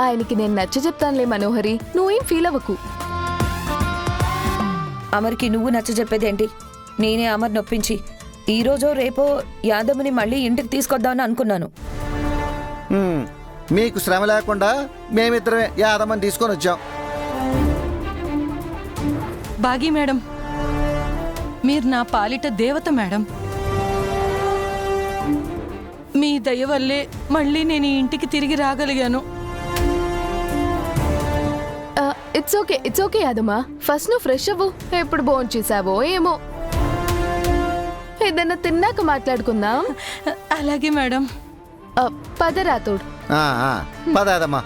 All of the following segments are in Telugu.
ఆయనకి నేను నచ్చ చెప్తానులే మనోహరి, నువ్వేం ఫీల్ అవ్వకు. అమర్కి నువ్వు నచ్చ చెప్పేదేంటి? నేనే అమర్ నొప్పించి ఈరోజో రేపో యాదవ్ని మళ్ళీ ఇంటికి తీసుకొద్దామని అనుకున్నాను. మీకు శ్రమ లేకుండా మేమిద్దరమే యాదమ్మని తీసుకొని వచ్చాం. బాగీ మేడం, మీరు నా పాలిట దేవత మేడం. మీ దయ వల్లే మళ్ళీ నేను ఈ ఇంటికి తిరిగి రాగలిగాను. It's okay Yadamma. ఫస్ట్ నువ్వు ఫ్రెష్ అవ్వు. ఎప్పుడు భోజనం చేసావో ఏమో, ఏదన్నా తిన్నాక మాట్లాడుకుందాం. అలాగే మేడం. పద రాతోడు. పద యాదమ్మా.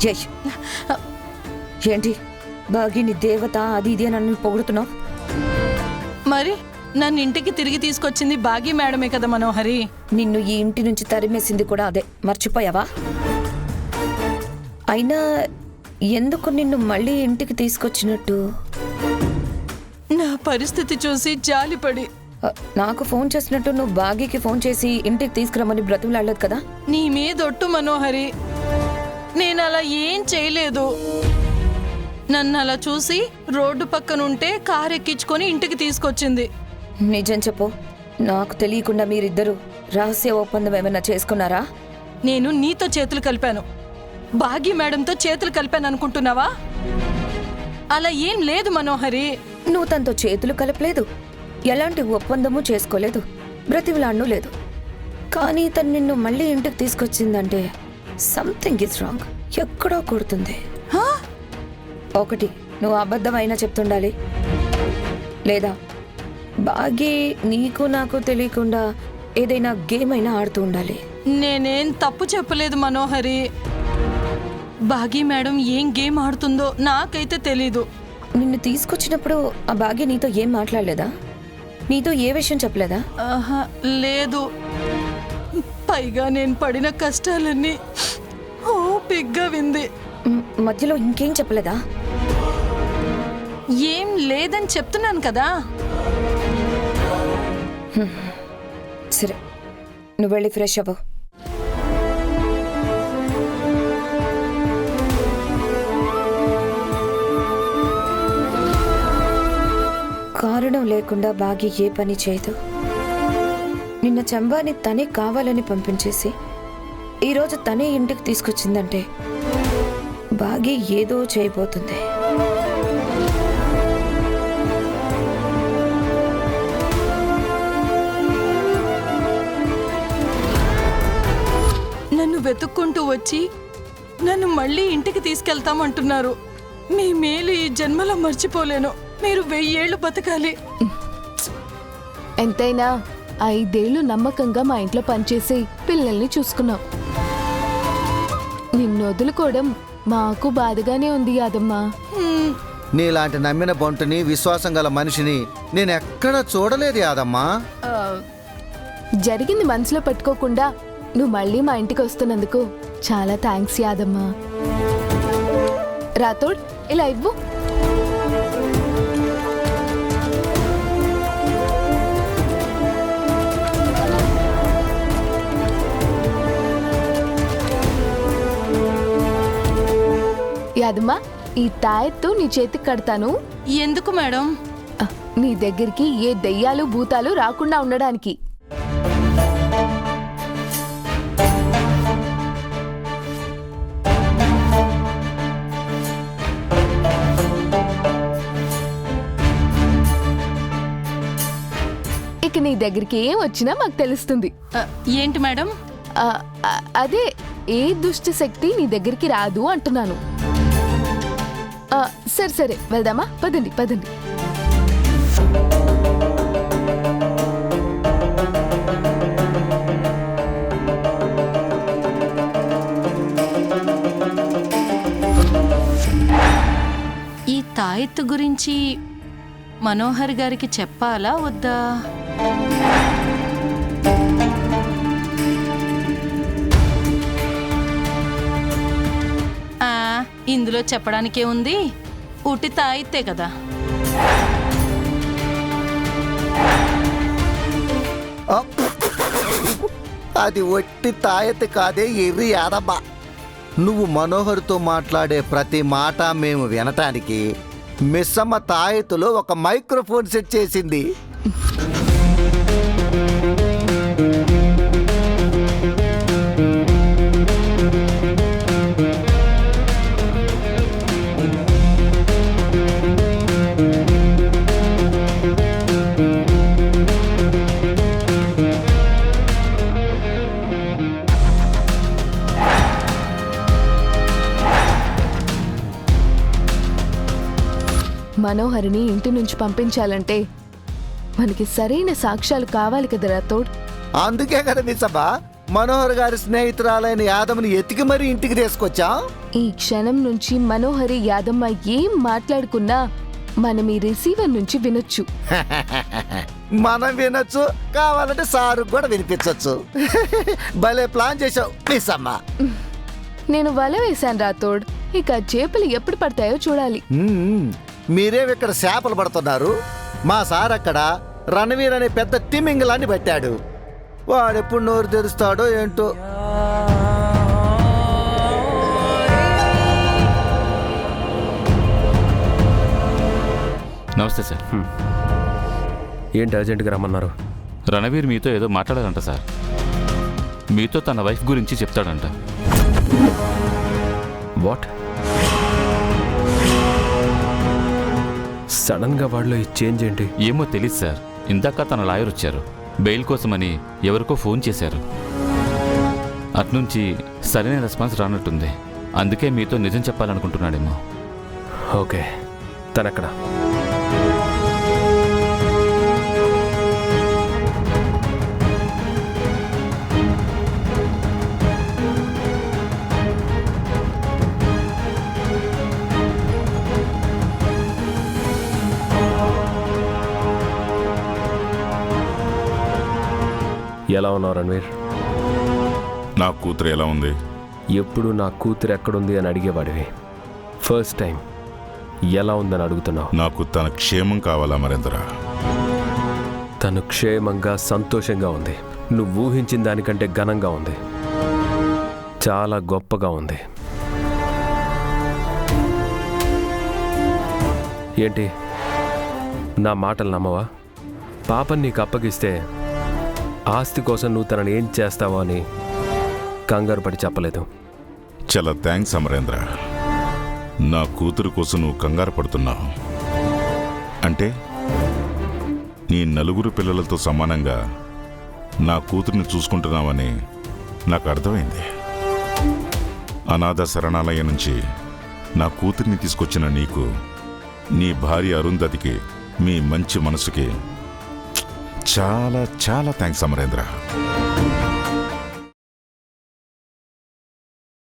జై ఏంటి బాగీని దేవత అది ఇది అని నన్ను పొగుడుతున్నావు? మరి నన్ను ఇంటికి తిరిగి తీసుకొచ్చింది బాగీ మేడమే కదా మనోహరి. నిన్ను ఈ ఇంటి నుంచి తరిమేసింది కూడా అదే, మర్చిపోయావా? అయినా ఎందుకు నిన్ను మళ్ళీ ఇంటికి తీసుకొచ్చినట్టు? నా పరిస్థితి చూసి జాలిపడి. నాకు ఫోన్ చేసినట్టు నువ్వు బాగీకి ఫోన్ చేసి ఇంటికి తీసుకురమ్మని బ్రతిమలాడలేదు కదా? నీ మీదొట్టు మనోహరి, నేను అలా ఏం చేయలేదు. నన్ను అలా చూసి రోడ్డు పక్కనుంటే కారు ఎక్కించుకొని ఇంటికి తీసుకొచ్చింది. నిజం చెప్పు, నాకు తెలియకుండా మీరిద్దరూ రహస్య ఒప్పందం ఏమైనా చేసుకున్నారా? నేను నీతో చేతులు కలిపాను, బాగీ మేడంతో చేతులు కలిపాను అనుకుంటున్నావా? అలా ఏం లేదు మనోహరి. నువ్వు తనతో చేతులు కలపలేదు, ఎలాంటి ఒప్పందము చేసుకోలేదు, బ్రతిమలాడను లేదు. కానీ తను నిన్ను మళ్ళీ ఇంటికి తీసుకొచ్చిందంటే సంథింగ్ ఇస్ రాంగ్. ఎక్కడో కొడుతుంది. ఒకటి, నువ్వు అబద్ధమైనా చెప్తుండాలి, లేదా బాగీ నీకు నాకు తెలియకుండా ఏదైనా గేమ్ అయినా ఆడుతూ ఉండాలి. నేనేం తప్పు చెప్పలేదు మనోహరి. బాగీ మేడం ఏం గేమ్ ఆడుతుందో నాకైతే తెలీదు. నిన్ను తీసుకొచ్చినప్పుడు ఆ బాగీ నీతో ఏం మాట్లాడలేదా? నీతో ఏ విషయం చెప్పలేదా? ఆహా లేదు. పైగా నేను పడిన కష్టాలన్నీ ఓపిగ్గా వింది. మధ్యలో ఇంకేం చెప్పలేదా? ఏం లేదని చెప్తున్నాను కదా. సరే, నువ్వు వెళ్ళి ఫ్రెష్ అవ్వు. కారణం లేకుండా బాగి ఏ పని చేయదు. నిన్న చంబాని తనే కావాలని పంపించేసి ఈరోజు తనే ఇంటికి తీసుకొచ్చిందంటే బాగి ఏదో చేయబోతుంది. నన్ను వెతుక్కుంటూ వచ్చి నన్ను మళ్ళీ ఇంటికి తీసుకెళ్తామంటున్నారు. మీ మేలు ఈ జన్మలో మర్చిపోలేను. మీరు 1000 ఏళ్ళు బతకాలి. ఎంతైనా 5 ఏళ్ళు నమ్మకంగా మా ఇంట్లో పనిచేసి పిల్లల్ని చూసుకున్నాం. నిన్ను వదులుకోవడం మాకు బాధగానే ఉంది యాదమ్మా. నీలాంటి నమ్మిన బొంటుని, విశ్వాసం గల మనిషిని నేను ఎక్కడా చూడలేదు యాదమ్మా. జరిగింది మనసులో పెట్టుకోకుండా నువ్వు మళ్ళీ మా ఇంటికి వస్తున్నందుకు చాలా థ్యాంక్స్ యాదమ్మా. రాతోడ్, ఇలా ఇవ్వు. యాదమ్మా, ఈ తాయెత్తు నీ చేతికి కడతాను. ఎందుకు మేడం? నీ దగ్గరికి ఏ దెయ్యాలు భూతాలు రాకుండా ఉండడానికి. ఇక నీ దగ్గరికి ఏం వచ్చినా మాకు తెలుస్తుంది. ఏంటి మేడం? అదే, ఏ దుష్ట శక్తి నీ దగ్గరికి రాదు అంటున్నాను. సరే సరే, వెళ్దామా? పదండి పదండి. ఈ తాయెత్తు గురించి మనోహర్ గారికి చెప్పాలా వద్దా? ఇందులో చెప్పడానికే ఉంది, ఉట్టి తాయితే కదా. అది ఒట్టి తాయెత్తు కాదే, ఎర్రి యాదబ్బా. నువ్వు మనోహర్తో మాట్లాడే ప్రతి మాట మేము వినటానికి మిస్సమ్మ తాయెత్తులో ఒక మైక్రోఫోన్ సెట్ చేసింది. మనోహరిని ఇంటి నుంచి పంపించాలంటే మనకి సరైన సాక్ష్యాలు కావాలి కదా రాథోడ్. అందుకే కదా మిస్సబ్బా మనోహర్ గారి స్నేహితురాలైన యాదమ్ని ఎతికి మరీ ఇంటికి తీసుకొచ్చా. ఈ క్షణం నుంచి మనోహరి యాదమ్మ ఏం మాట్లాడుకున్నా మనం ఈ రిసీవర్ నుంచి వినొచ్చు. మనం వినొచ్చు, కావాలంటే సారు కూడా వినిపించవచ్చు. భలే ప్లాన్ చేసావు మిస్సమ్మ. నేను వల వేశాను రాథోడ్, ఇక చేపలు ఎప్పుడు పడతాయో చూడాలి. మీరేమి ఇక్కడ చేపలు పడుతున్నారు? మా సార్ అక్కడ రణవీర్ అనే పెద్ద తిమింగలాన్ని పెట్టాడు. వాడెప్పుడు నోరు తెరుస్తాడో ఏంటో. నమస్తే సార్. ఏంటి అర్జెంటుగా రమ్మన్నారు? రణవీర్ మీతో ఏదో మాట్లాడారంట సార్. మీతో తన వైఫ్ గురించి చెప్తాడంట. వాట్? సడన్గా వాళ్ళు ఈ చేంజ్ ఏంటి? ఏమో తెలీదు సార్. ఇందాక తన లాయర్ వచ్చారు. బెయిల్ కోసమని ఎవరికో ఫోన్ చేశారు. అట్నుంచి సరైన రెస్పాన్స్ రానట్టుంది. అందుకే మీతో నిజం చెప్పాలనుకుంటున్నాడేమో. ఓకే, తనెక్కడ? ఎలా ఉన్నావు రణవీర్? నా కూతురు ఎలా ఉంది? ఎప్పుడు నా కూతురు ఎక్కడుంది అని అడిగేవాడివి. ఫస్ట్ టైం ఎలా ఉందని అడుగుతున్నావు. నాకు తన క్షేమం కావాలా అమరేంద్ర? తను క్షేమంగా సంతోషంగా ఉంది. నువ్వు ఊహించిన దానికంటే ఘనంగా ఉంది. చాలా గొప్పగా ఉంది. ఏంటి నా మాటలు నమ్మవా? పాపని నీకు అప్పగిస్తే ఆస్తి కోసం నువ్వు తనని ఏం చేస్తావో అని కంగారు పడి చెప్పలేదు. చాలా థ్యాంక్స్ అమరేంద్ర. నా కూతురు కోసం నువ్వు కంగారు పడుతున్నావు అంటే నీ నలుగురు పిల్లలతో సమానంగా నా కూతుర్ని చూసుకుంటున్నావని నాకు అర్థమైంది. అనాథ శరణాలయం నుంచి నా కూతుర్ని తీసుకొచ్చిన నీకు, నీ భార్య అరుంధతికి, మీ మంచి మనసుకి చాలా చాలా థ్యాంక్స్ అమరేంద్ర.